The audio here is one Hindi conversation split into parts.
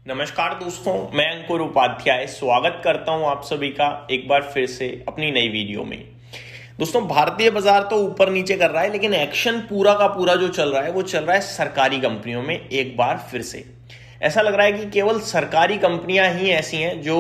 नमस्कार दोस्तों, मैं अंकुर उपाध्याय स्वागत करता हूं आप सभी का एक बार फिर से अपनी नई वीडियो में। दोस्तों, भारतीय बाजार तो ऊपर नीचे कर रहा है, लेकिन एक्शन पूरा का पूरा जो चल रहा है वो चल रहा है सरकारी कंपनियों में। एक बार फिर से ऐसा लग रहा है कि केवल सरकारी कंपनियां ही ऐसी हैं जो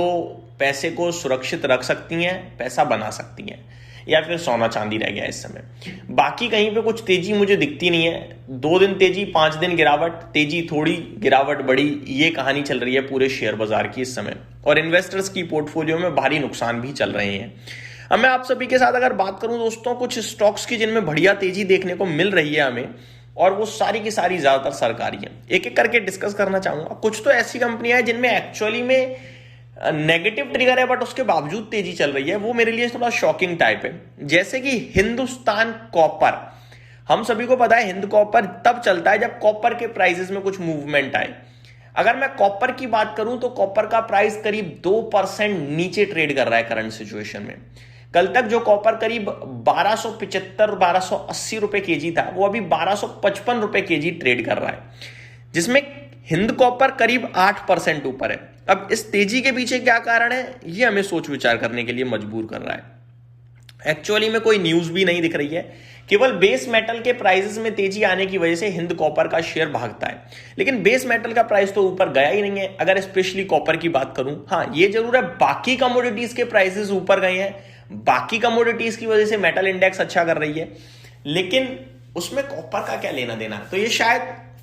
पैसे को सुरक्षित रख सकती हैं, पैसा बना सकती हैं, या फिर सोना चांदी रह गया इस समय। बाकी कहीं पे कुछ तेजी मुझे दिखती नहीं है। 2 दिन तेजी, 5 दिन गिरावट, तेजी थोड़ी, गिरावट बड़ी, ये कहानी चल रही है पूरे शेयर बाजार की इस समय। और इन्वेस्टर्स की पोर्टफोलियो में भारी नुकसान भी चल रहे हैं। अब मैं आप सभी के साथ अगर बात करूं दोस्तों, कुछ स्टॉक्स की जिनमें बढ़िया तेजी देखने को मिल रही है हमें, और वो सारी की सारी ज्यादातर सरकारी हैं। एक एक करके डिस्कस करना चाहूंगा। कुछ तो ऐसी कंपनियां हैं जिनमें एक्चुअली में नेगेटिव ट्रिगर है, बट उसके बावजूद तेजी चल रही है। वो मेरे लिए थोड़ा शॉकिंग टाइप है। जैसे कि हिंदुस्तान कॉपर। हम सभी को पता है हिंद कॉपर तब चलता है जब कॉपर के प्राइसेस में कुछ मूवमेंट आए। अगर मैं कॉपर की बात करूं तो कॉपर का प्राइस करीब 2% नीचे ट्रेड कर रहा है करंट सिचुएशन में। कल तक जो कॉपर करीब 1275-1280 रुपए केजी था, वो अभी 1255 रुपए केजी ट्रेड कर रहा है, जिसमें हिंद कॉपर करीब 8% ऊपर है। अब इस तेजी के पीछे क्या कारण है, ये हमें सोच विचार करने के लिए मजबूर कर रहा है। एक्चुअली में कोई न्यूज भी नहीं दिख रही है, केवल बेस मेटल के प्राइसेस में तेजी आने की वजह से हिंद कॉपर का शेयर भागता है। लेकिन बेस मेटल का प्राइस तो ऊपर गया ही नहीं है अगर स्पेशली कॉपर की बात करूं। हाँ, ये जरूर है, बाकी कमोडिटीज के प्राइसेस ऊपर गए हैं। बाकी कमोडिटीज की वजह से मेटल इंडेक्स अच्छा कर रही है, लेकिन उसमें कॉपर का क्या लेना देना। तो ये शायद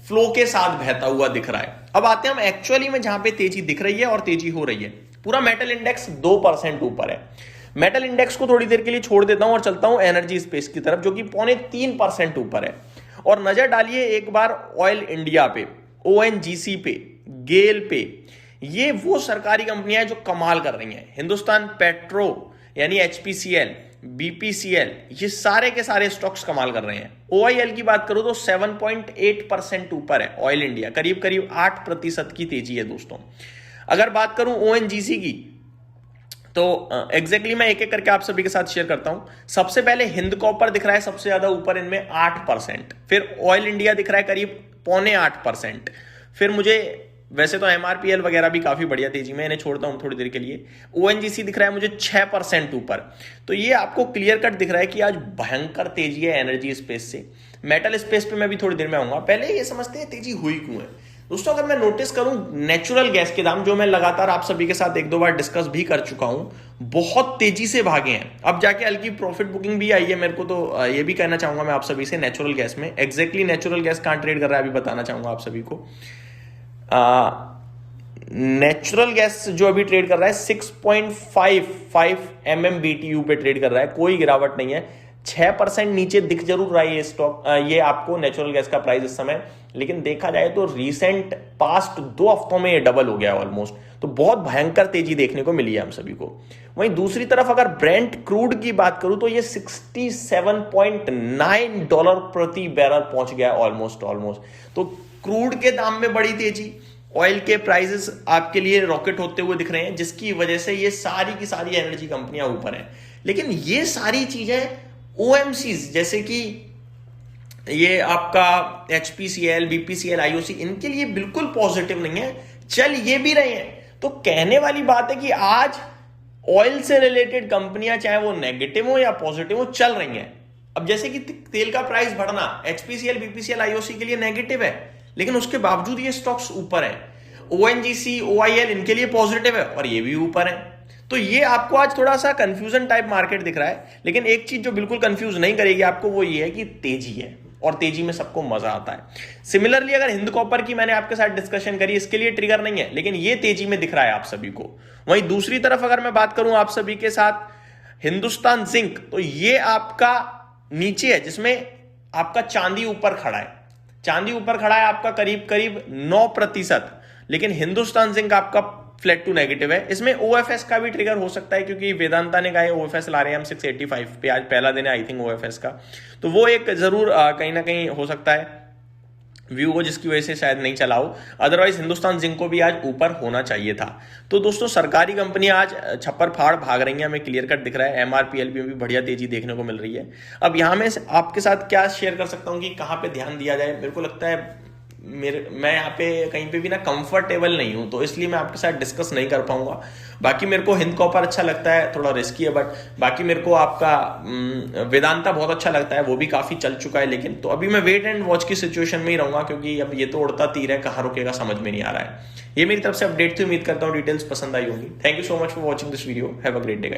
फ्लो के साथ बहता हुआ दिख रहा है। अब आते हैं हम एक्चुअली में जहां पे तेजी दिख रही है और तेजी हो रही है। पूरा मेटल इंडेक्स 2% ऊपर है। मेटल इंडेक्स को थोड़ी देर के लिए छोड़ देता हूं और चलता हूं एनर्जी स्पेस की तरफ, जो कि 3.25% ऊपर है। और नजर डालिए एक बार ऑयल इंडिया पे, ओएनजीसी पे, गेल पे। ये वो सरकारी कंपनियां हैं जो कमाल कर रही हैं। हिंदुस्तान पेट्रो यानी एचपीसीएल, बीपीसीएल, ये सारे के सारे स्टॉक्स कमाल कर रहे हैं। ओआईएल की बात करूं तो 7.8% ऊपर है। ऑयल इंडिया करीब करीब 8% की तेजी है दोस्तों। अगर बात करूं ओएनजीसी की, तो एग्जैक्टली मैं एक एक करके आप सभी के साथ शेयर करता हूं। सबसे पहले हिंद कॉपर दिख रहा है सबसे ज्यादा ऊपर, इनमें 8%। फिर ऑयल इंडिया दिख रहा है करीब 7.25%। फिर मुझे वैसे तो एमआरपीएल वगैरह भी काफी बढ़िया तेजी में, इन्हें छोड़ता हूं थोड़ी देर के लिए। ओएनजीसी दिख रहा है मुझे 6% ऊपर। तो ये आपको क्लियर कट दिख रहा है कि आज भयंकर तेजी है एनर्जी स्पेस से। मेटल स्पेस पे मैं भी थोड़ी देर में आऊंगा। पहले ये समझते हैं तेजी हुई क्यों है दोस्तों। अगर मैं नोटिस करूं, नेचुरल गैस के दाम, जो मैं लगातार आप सभी के साथ 1-2 बार डिस्कस भी कर चुका हूं, बहुत तेजी से भागे हैं। अब जाके हल्की प्रॉफिट बुकिंग भी आई है मेरे को। तो ये भी कहना चाहूंगा मैं आप सभी से, नेचुरल गैस में एग्जैक्टली नेचुरल गैस कहां ट्रेड कर रहा है अभी बताना चाहूंगा आप सभी को। नेचुरल गैस जो अभी ट्रेड कर रहा है 6.55 MMBTU पे ट्रेड कर रहा है। कोई गिरावट नहीं है। 6% नीचे दिख जरूर रहा है ये स्टॉक, ये आपको नेचुरल गैस का प्राइस इस समय। लेकिन देखा जाए तो रीसेंट पास्ट 2 हफ्तों में ये डबल हो गया ऑलमोस्ट। तो बहुत भयंकर तेजी देखने को मिली है हम सभी को। वहीं दूसरी तरफ अगर ब्रेंट क्रूड की बात करूं तो ये $67.9 प्रति बैरल पहुंच गया ऑलमोस्ट। तो क्रूड के दाम में बड़ी तेजी, ऑयल के प्राइसेस आपके लिए रॉकेट होते हुए दिख रहे हैं, जिसकी वजह से ये सारी की सारी एनर्जी कंपनियां ऊपर हैं। लेकिन ये सारी चीजें ओएमसीज जैसे कि ये आपका एचपीसीएल, बीपीसीएल, आईओसी, इनके लिए बिल्कुल पॉजिटिव नहीं है। चल ये भी रहे हैं। तो कहने वाली बात है कि आज ऑयल से रिलेटेड कंपनियां, चाहे वो नेगेटिव हो या पॉजिटिव हो, चल रही हैं। अब जैसे कि तेल का प्राइस बढ़ना एचपीसीएल, बीपीसीएल, आईओसी के लिए नेगेटिव है, लेकिन उसके बावजूद ये स्टॉक्स ऊपर है। ओएनजीसी, ओआईएल, इनके लिए पॉजिटिव है और ये भी ऊपर है। तो ये आपको आज थोड़ा सा कंफ्यूजन टाइप मार्केट दिख रहा है। लेकिन एक चीज जो बिल्कुल कंफ्यूज नहीं करेगी आपको, वो ये है कि तेजी है, और तेजी में सबको मजा आता है। सिमिलरली अगर हिंद कॉपर की मैंने आपके साथ डिस्कशन करी, इसके लिए ट्रिगर नहीं है, लेकिन ये तेजी में दिख रहा है आप सभी को। वहीं दूसरी तरफ अगर मैं बात करूं आप सभी के साथ हिंदुस्तान जिंक, तो ये आपका नीचे है, जिसमें आपका चांदी ऊपर खड़ा है। चांदी ऊपर खड़ा है आपका करीब करीब 9%। लेकिन हिंदुस्तान जिंक आपका फ्लैट टू नेगेटिव है। इसमें ओएफएस का भी ट्रिगर हो सकता है, क्योंकि वेदांता ने कहा ओएफएस ला रहे हैं हम 685 पे। आज पहला दिन है आई थिंक ओएफएस का, तो वो एक जरूर कहीं ना कहीं हो सकता है व्यू हो, जिसकी वजह से शायद नहीं चला हो। अदरवाइज हिंदुस्तान जिंक को भी आज ऊपर होना चाहिए था। तो दोस्तों, सरकारी कंपनियां आज छप्पर फाड़ भाग रही हैं, हमें क्लियर कट दिख रहा है। एमआरपीएल में भी बढ़िया तेजी देखने को मिल रही है। अब यहां में आपके साथ क्या शेयर कर सकता हूं कि कहां पे ध्यान दिया जाए। मेरे को लगता है मैं यहाँ पे कहीं पे भी ना कंफर्टेबल नहीं हूँ, तो इसलिए मैं आपके साथ डिस्कस नहीं कर पाऊंगा। बाकी मेरे को हिंद कॉपर अच्छा लगता है, थोड़ा रिस्की है, बट बाकी मेरे को आपका वेदांता बहुत अच्छा लगता है, वो भी काफी चल चुका है। लेकिन तो अभी मैं वेट एंड वॉच की सिचुएशन में ही रहूंगा, क्योंकि अब ये तो उड़ता तीर है, कहाँ रुकेगा समझ में नहीं आ रहा है। ये मेरी तरफ से अपडेट थी, उम्मीद करता हूँ डिटेल्स पसंद आई होंगी। Thank you so much for watching this video, have a great day.